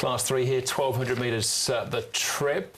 Class 3 here, 1,200 metres the trip,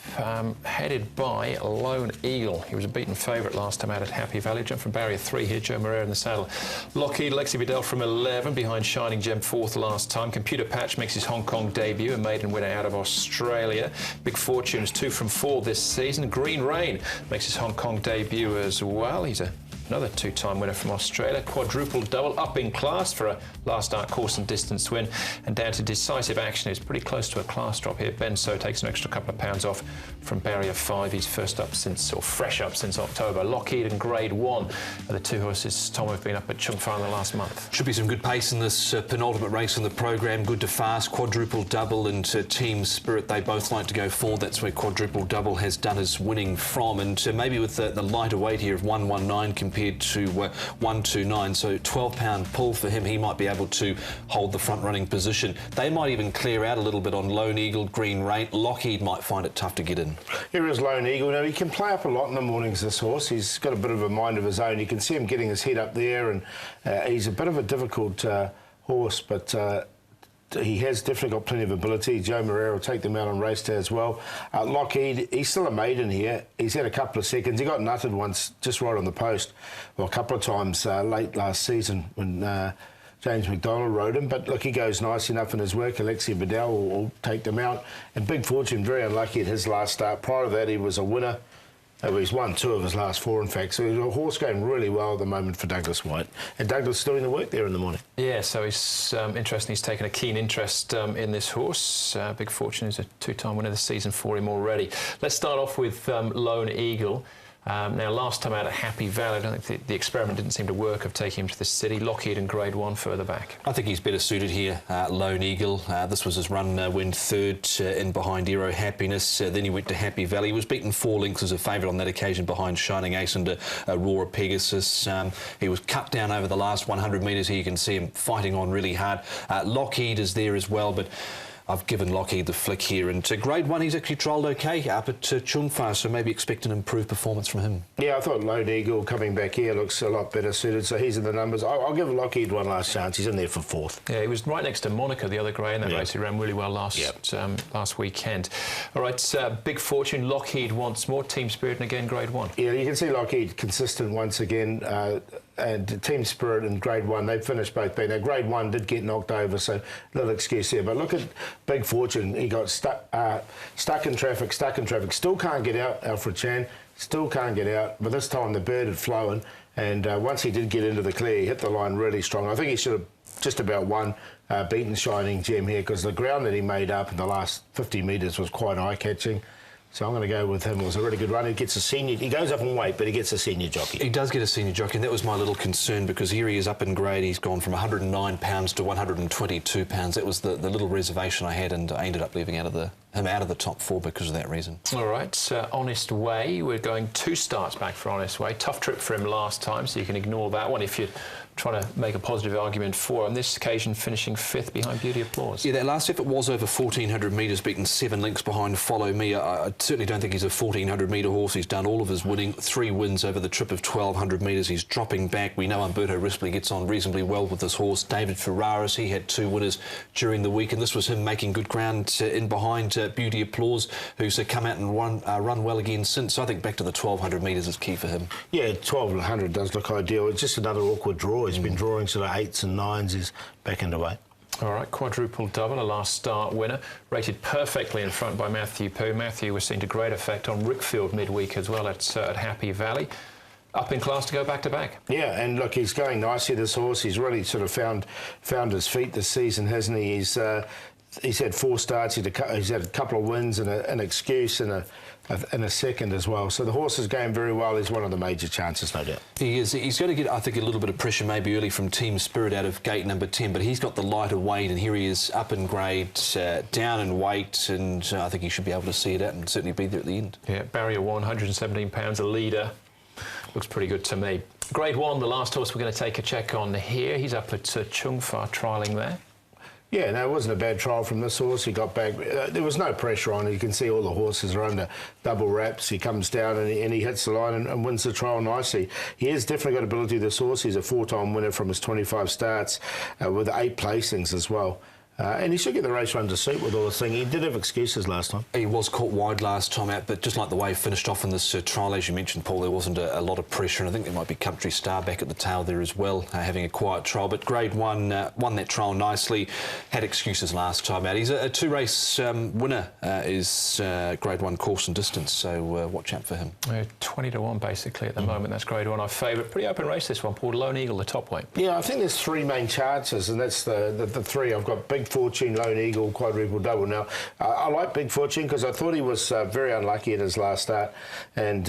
headed by Lone Eagle. He was a beaten favourite last time out at Happy Valley. Jump from barrier 3 here, Joe Moreira in the saddle. Lockheed, Lexi Bedell from 11, behind Shining Gem 4th last time. Computer Patch makes his Hong Kong debut, a maiden winner out of Australia. Big Fortune's 2 from 4 this season. Green Rain makes his Hong Kong debut as well. He's another 2-time winner from Australia. Quadruple double, up in class for a last start course and distance win. And down to decisive action. He's pretty close to a class drop here. Ben So takes an extra couple of pounds off from barrier 5. He's fresh up since October. Lockheed and Grade 1 are the two horses, Tom, have been up at Chung Fa in the last month. Should be some good pace in this penultimate race in the program. Good to fast, quadruple double and Team Spirit. They both like to go forward. That's where quadruple double has done his winning from. And maybe with the lighter weight here of 119 compared to 129, so 12-pound pull for him, he might be able to hold the front-running position. They might even clear out a little bit on Lone Eagle, Green Rain. Lockheed might find it tough to get in. Here is Lone Eagle. Now, he can play up a lot in the mornings, this horse. He's got a bit of a mind of his own. You can see him getting his head up there, and he's a bit of a difficult horse, but he has definitely got plenty of ability. Joe Moreira will take them out on race day as well. Lockheed, he's still a maiden here. He's had a couple of seconds. He got nutted once just right on the post, well, a couple of times late last season when James McDonald rode him. But look, he goes nice enough in his work. Alexia Bedell will take them out. And Big Fortune, very unlucky at his last start. Prior to that, he was a winner. He's won 2 of his last 4, in fact. So he's a horse going really well at the moment for Douglas White. And Douglas is doing the work there in the morning. Yeah, so he's interesting. He's taken a keen interest in this horse. Big Fortune is a 2-time winner this season for him already. Let's start off with Lone Eagle. Now, last time out at Happy Valley, I don't think the experiment didn't seem to work of taking him to the city. Lockheed and Grade 1 further back. I think he's better suited here, Lone Eagle. This was his run when third in behind Aero Happiness. Then he went to Happy Valley. He was beaten 4 lengths as a favourite on that occasion behind Shining Ace and Aurora Pegasus. He was cut down over the last 100 metres here. You can see him fighting on really hard. Lockheed is there as well, but I've given Lockheed the flick here. And to Grade 1, he's actually trialled okay up at Chung Fa, so maybe expect an improved performance from him. Yeah, I thought Lone Eagle coming back here looks a lot better suited, so he's in the numbers. I'll give Lockheed one last chance. He's in there for 4th. Yeah, he was right next to Monica, the other grey in that race. He ran really well last weekend. All right, Big Fortune, Lockheed once more. Team Spirit and again Grade 1. Yeah, you can see Lockheed consistent once again. And Team Spirit and Grade 1, they finished both being. Now, Grade 1 did get knocked over, so little excuse there. But look at Big Fortune. He got stuck in traffic. Still can't get out, Alfred Chan. Still can't get out. But this time the bird had flown. And once he did get into the clear, he hit the line really strong. I think he should have just about won, beaten Shining Gem here, because the ground that he made up in the last 50 metres was quite eye-catching. So I'm going to go with him. It was a really good run. He gets a senior. He goes up in weight, but he gets a senior jockey. He does get a senior jockey, and that was my little concern, because here he is up in grade. He's gone from 109 pounds to 122 pounds. That was the little reservation I had, and I ended up leaving him out of the top 4 because of that reason. All right, Honest Way. We're going 2 starts back for Honest Way. Tough trip for him last time, so you can ignore that one if you're trying to make a positive argument for. On this occasion, finishing 5th behind Beauty Applause. Yeah, that last effort was over 1,400 metres, beaten 7 lengths behind Follow Me. I certainly don't think he's a 1,400 metre horse. He's done all of his winning, 3 wins over the trip of 1,200 metres. He's dropping back. We know Umberto Rispoli gets on reasonably well with this horse. David Ferraris, he had 2 winners during the week, and this was him making good ground in behind Beauty Applause, who's come out and run well again since. So I think back to the 1,200 metres is key for him. Yeah, 1,200 does look ideal. It's just another awkward draw. He's been drawing sort of 8s and 9s. He's back into weight. All right, quadruple double, a last start winner, rated perfectly in front by Matthew Pooh. Matthew was seen to great effect on Rickfield midweek as well at Happy Valley. Up in class to go back-to-back. Yeah, and look, he's going nicely, this horse. He's really sort of found his feet this season, hasn't he? He's had 4 starts. He's had a couple of wins and an excuse and a second as well. So the horse is going very well. He's one of the major chances, no doubt. He is. He's going to get, I think, a little bit of pressure maybe early from Team Spirit out of gate number 10, but he's got the lighter weight, and here he is up in grade, down in weight, and I think he should be able to see it out and certainly be there at the end. Yeah, barrier 1, 117 pounds, a leader. Looks pretty good to me. Grade 1, the last horse we're going to take a check on here. He's up at Chung Fa trialling there. Yeah, no, it wasn't a bad trial from this horse. He got back. There was no pressure on it. You can see all the horses are under double wraps. He comes down and he hits the line and wins the trial nicely. He has definitely got ability, this horse. He's a 4-time winner from his 25 starts with 8 placings as well. And he should get the race run to suit with all this thing. He did have excuses last time. He was caught wide last time out, but just like the way he finished off in this trial, as you mentioned, Paul, there wasn't a lot of pressure, and I think there might be Country Star back at the tail there as well, having a quiet trial. But Grade 1 won that trial nicely, had excuses last time out. He's a two-race winner, is Grade 1 course and distance, so watch out for him. 20 to 1 basically at the moment. That's Grade 1, our favourite. Pretty open race this one, Paul. Lone Eagle, the top weight. Yeah, I think there's three main chances, and that's the three. I've got Big Fortune, Lone Eagle, Quadruple Double. Now, I like Big Fortune because I thought he was very unlucky at his last start, and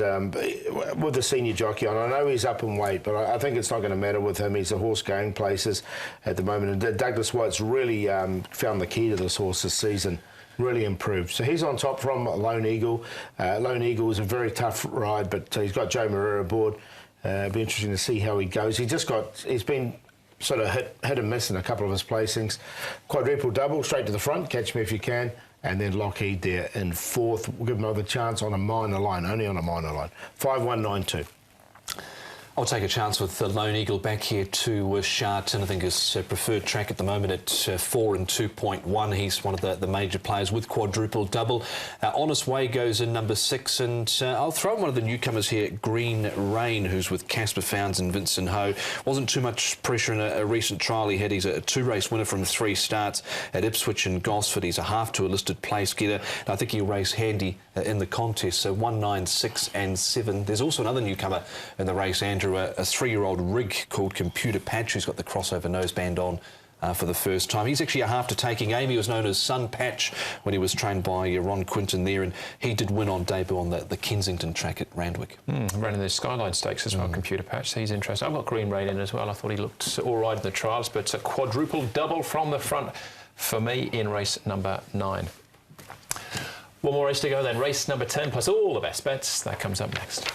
with the senior jockey on. I know he's up in weight, but I think it's not going to matter with him. He's a horse going places at the moment, and Douglas White's really found the key to this horse this season. Really improved. So he's on top from Lone Eagle. Lone Eagle is a very tough ride, but he's got Joe Moreira aboard. It'll be interesting to see how he goes. He's been sort of hit and miss in a couple of his placings. Quadruple Double, straight to the front, Catch Me If You Can, and then Lockheed there in fourth. We'll give him another chance on a minor line, only on a minor line. 5-1-9-2. I'll take a chance with the Lone Eagle back here to Sha Tin. I think his preferred track at the moment at 4 and 2.1. He's one of the major players with Quadruple Double. Honest Way goes in number 6, and I'll throw in one of the newcomers here, Green Rain, who's with Casper Founds and Vincent Ho. Wasn't too much pressure in a recent trial he had. He's a two-race winner from 3 starts at Ipswich and Gosford. He's a half-to a listed place getter, and I think he'll race handy in the contest. So 1, 9, 6 and 7. There's also another newcomer in the race, Andrew, a 3-year-old rig called Computer Patch, who's got the crossover noseband on for the first time. He's actually a half-to-taking aim. He was known as Sun Patch when he was trained by Ron Quinton there, and he did win on debut on the Kensington track at Randwick. Running the Skyline Stakes as well, Computer Patch. So he's interesting. I've got Green Rain in as well. I thought he looked all right in the trials, but a Quadruple Double from the front for me in race number 9. One more race to go then. Race number 10 plus all the best bets. That comes up next.